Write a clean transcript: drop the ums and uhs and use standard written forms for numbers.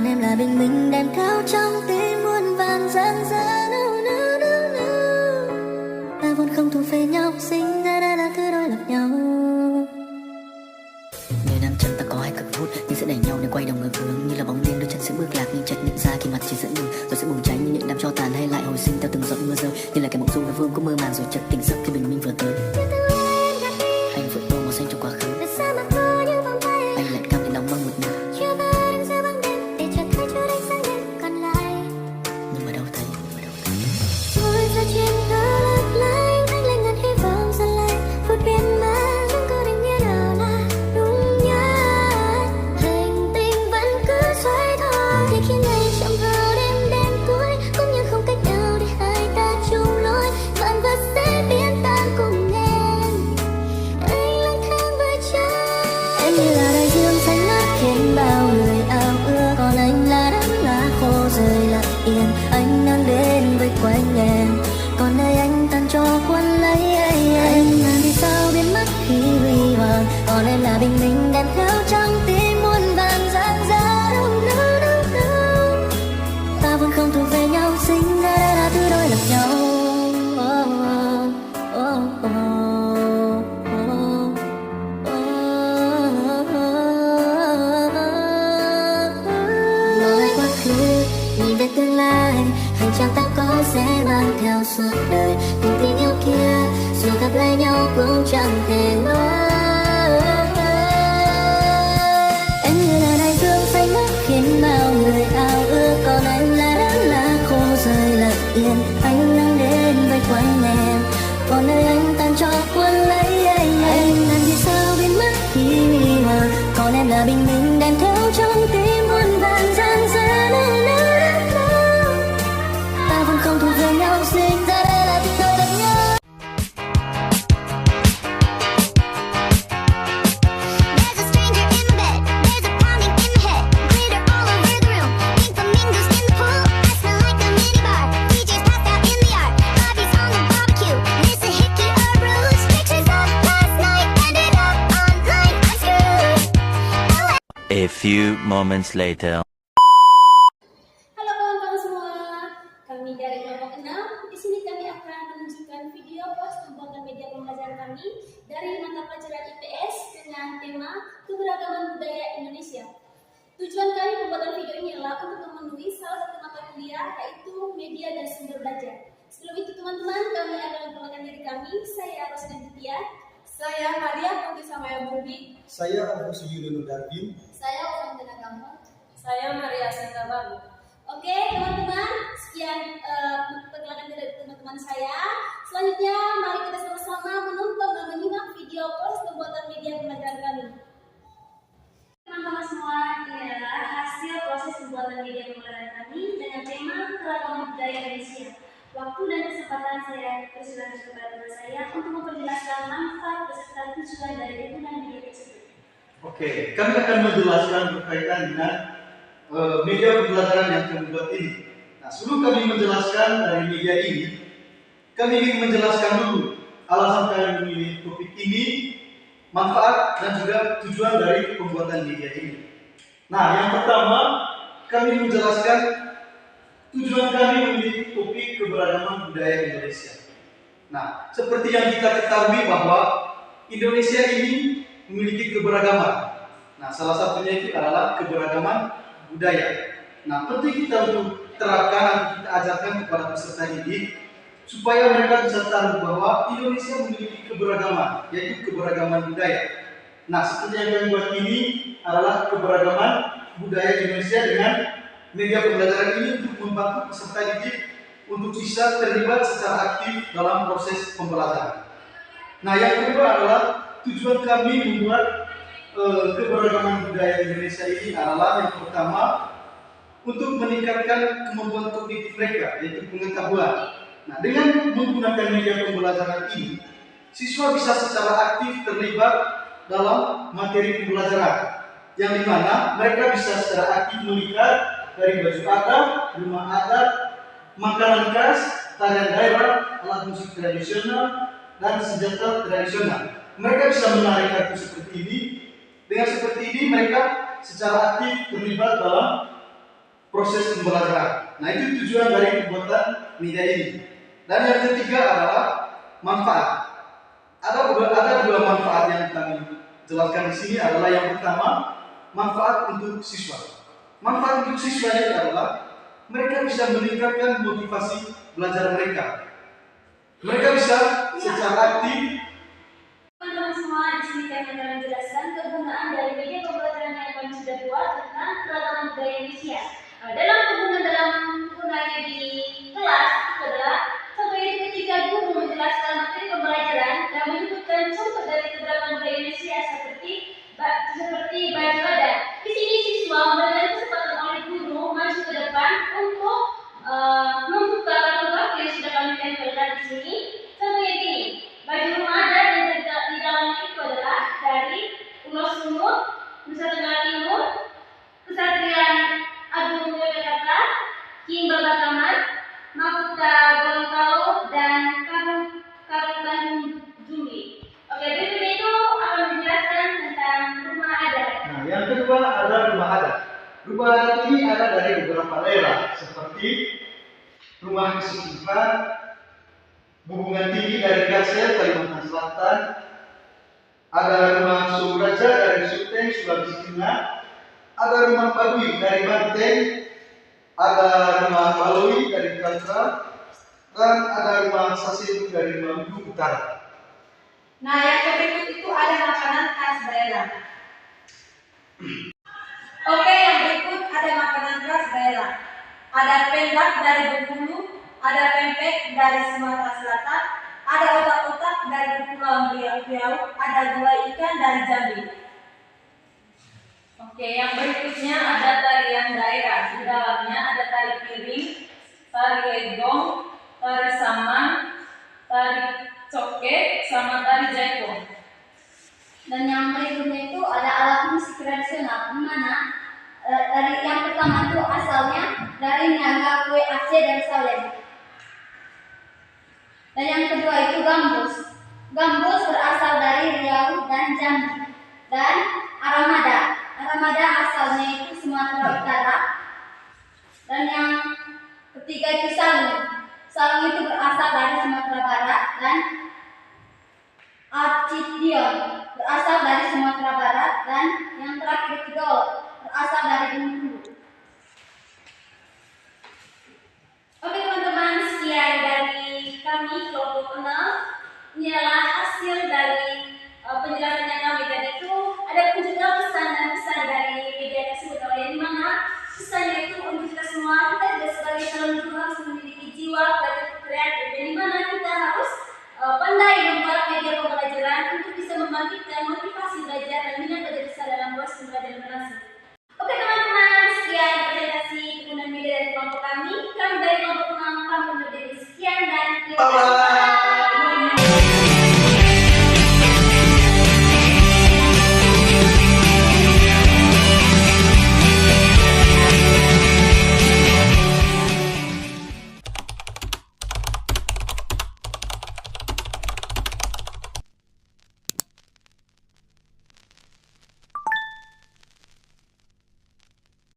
còn em là bình minh đèn cao trong tim muôn vàn gian dở. Ta vốn không thuộc về nhau, sinh ra đã là thứ đôi lập nhau. Người nam châm ta có hai cực phút nhưng sẽ đẩy nhau để quay đầu ngược hướng, như là bóng đêm đôi chân sẽ bước lạc nhưng chợt nhận ra khi mặt trời dẫn đường rồi sẽ bùng cháy như những đám tro tàn, hay lại hồi sinh theo từng giọt mưa rơi, như là kẻ mộng du và vương cũng mơ màng rồi chợt tỉnh giấc khi bình minh vừa tới. Anh vội tô màu xanh cho quá khứ, anh lại cam đến đóng băng một nửa, nhưng mà đâu thấy. Trôi ra trên thơ lấp lánh, anh lại ngàn hy vọng dần lại phút biến mất, chẳng có định nghĩa nào là đúng nhất. Hành tinh vẫn cứ xoay thôi, để khi ngày chạm vào đêm đen cuối, cũng như không cách nào để hai ta chung lối. Vạn vật sẽ biến tan cùng em, anh lang thang với trái. Em như là đại dương xanh ngắt khiến bao người ao ước, còn anh là đám lá khô rơi lặng yên. Anh đang đến với quanh em, còn nơi anh tan cho cuốn lấy. Anh là vì sao biến mất khi huy hoàng, còn em là bình minh đèn theo trong tim muôn vàn gian dở. Ta vẫn không thuộc về nhau, sinh ra đã là thứ đôi lập nhau. Nói quá khứ, nhìn về tương lai, hành trang ta có sẽ mang theo suốt đời. Tình tình yêu kia, dù gặp lại nhau cũng chẳng thể nói. Em như là đại dương xanh ngắt khiến bao người ao ước, còn anh là đám lá khô rơi lặng yên. Anh đang đến với quanh em, còn nơi anh tan cho cuốn lấy. Anh làm vì sao biến mất khi huy hoàng, còn em là bình minh đèn theo trong tim muôn vàn gian dở. Ta vẫn không thuộc về nhau, sinh ra đây là tình đôi lập nhau. There's a stranger in the bed, there's a pounding in the head, glitter all over the room, pink flamingos in the pool, I smell like a minibar, DJ's passed out in the yard, Bobby's on the barbecue, this a hickey or bruise, pictures of last night ended up online, I'm screwed. A few moments later. Halo kawan-kawan semua, kami dari kelompok 6. Di sini kami akan menunjukkan video post pembuatan media pembelajaran kami dari mata pelajaran IPS dengan tema keberagaman budaya Indonesia. Tujuan kami pembuatan video ini adalah untuk memenuhi salah satu mata kuliah, yaitu media dan sumber belajar. Sebelum itu teman-teman, kami akan memperkenalkan diri kami. Saya Rosna Ditya. Saya Maria Putri Samaya Budi. Saya Agus Yudono Darwin. Saya Wawancara Gampang. Saya Maria Sinta Baru. Oke teman-teman, sekian perkenalkan dari teman-teman saya. Selanjutnya mari kita sama-sama menonton dan menyimak video post pembuatan media pembelajaran kami. Teman-teman semua, ini adalah hasil proses pembuatan media pembelajaran kami dengan tema keragaman budaya Indonesia. Waktu dan kesempatan saya persilakan kepada teman saya untuk memperjelaskan manfaat beserta tujuan dari penggunaan media tersebut. Oke, kami akan menjelaskan berkaitan dengan media pembelajaran yang kami buat ini. Nah, sebelum kami menjelaskan dari media ini, kami ingin menjelaskan dulu alasan kami memilih topik ini, manfaat dan juga tujuan dari pembuatan media ini. Nah, yang pertama, kami menjelaskan tujuan kami memilih topik keberagaman budaya Indonesia. Nah, seperti yang kita ketahui bahwa Indonesia ini memiliki keberagaman. Nah, salah satunya itu adalah keberagaman budaya. Nah, penting kita untuk terapkan atau kita ajarkan kepada peserta didik supaya mereka bisa tahu bahwa Indonesia memiliki keberagaman, yaitu keberagaman budaya. Nah, seperti yang kami buat ini adalah keberagaman budaya Indonesia dengan media pembelajaran ini untuk membantu peserta didik untuk bisa terlibat secara aktif dalam proses pembelajaran. Nah, yang kedua adalah tujuan kami membuat keberagaman budaya Indonesia ini adalah yang pertama untuk meningkatkan kemampuan kognitif mereka, yaitu pengetahuan. Nah, dengan menggunakan media pembelajaran ini, siswa bisa secara aktif terlibat dalam materi pembelajaran, yang dimana mereka bisa secara aktif melihat dari baju adat, rumah adat, makanan khas, tarian daerah, alat musik tradisional, dan senjata tradisional. Mereka bisa menarik kartu seperti ini. Dengan seperti ini mereka secara aktif terlibat dalam proses pembelajaran. Nah, itu tujuan dari pembuatan media ini. Dan yang ketiga adalah manfaat. Ada dua manfaat yang kami jelaskan di sini adalah yang pertama, manfaat untuk siswa. Manfaat untuk siswa ini adalah mereka bisa meningkatkan motivasi belajar mereka. Mereka bisa secara aktif. Teman-teman semua, di sini kami akan menjelaskan kegunaan dari media pembelajaran yang kami sudah buat tentang keragaman budaya Indonesia. Dalam penggunaannya di kelas itu adalah contohnya ketika guru menjelaskan materi pembelajaran dan menyebutkan contoh dari keragaman budaya Indonesia seperti baju adat. Di sini siswa memberikan kesempatan oleh guru maju ke depan untuk membuka kartu yang sudah kami tempelkan di sini. Contohnya gini, baju rumah adat yang di dalamnya itu adalah dari Pulau Sumut, Nusa Tenggara Timur, Kesatria Agung Yogyakarta, Kimba Bataman, Makuta Gorontalo, dan Kabupaten Jumbi. Oke, berikutnya itu akan menjelaskan tentang rumah adat. Nah, yang kedua adalah rumah adat. Rumah adat ini ada dari beberapa daerah seperti rumah kesepuhan Hubungan Tinggi dari Kasel, Kalimantan Selatan, ada rumah Suraja dari Suteng, Sulawesi Tengah, ada rumah Baduy dari Banten, ada rumah Baloi dari Kaltara, dan ada rumah Sasiru dari Maluku Utara. Nah, yang berikut itu ada makanan khas daerah. Oke, yang berikut ada makanan khas daerah. Ada pendak dari Bengkulu, ada pempek dari Sumatera Selatan, ada otak-otak dari Kepulauan Riau, ada gulai ikan dari Jambi. Oke, yang berikutnya ada tarian daerah. Di dalamnya ada tari piring, tari legong, tari saman, tari coket, sama tari jaipong. Dan yang berikutnya itu ada alat musik tradisional, di mana dari yang pertama itu asalnya dari Niaga, kue Aceh dan Salem. Dan yang kedua itu gambus. Gambus berasal dari Riau dan Jambi. Dan aramada. Aramada asalnya itu Sumatera Utara. Dan yang ketiga itu salung. Salung itu berasal dari Sumatera Barat. Dan Acidion berasal dari Sumatera Barat. Dan yang terakhir itu dol berasal dari Bengkulu. Oke teman-teman, sekian dari kami kelompok 6. Ini adalah hasil dari penjelasan yang kami tadi itu. Ada pun juga pesan dan pesan dari media tersebut, di mana pesannya itu untuk kita semua. Kita juga sebagai calon guru harus memiliki jiwa kreatif, di mana kita harus pandai membuat media pembelajaran untuk bisa membangkitkan motivasi belajar dan minat belajar besar dalam proses belajar berlangsung. Oke teman-teman, sekian presentasi penggunaan media dari kelompok kami. Kami dari kelompok 6 kami undur diri. Sekian dan terima kasih.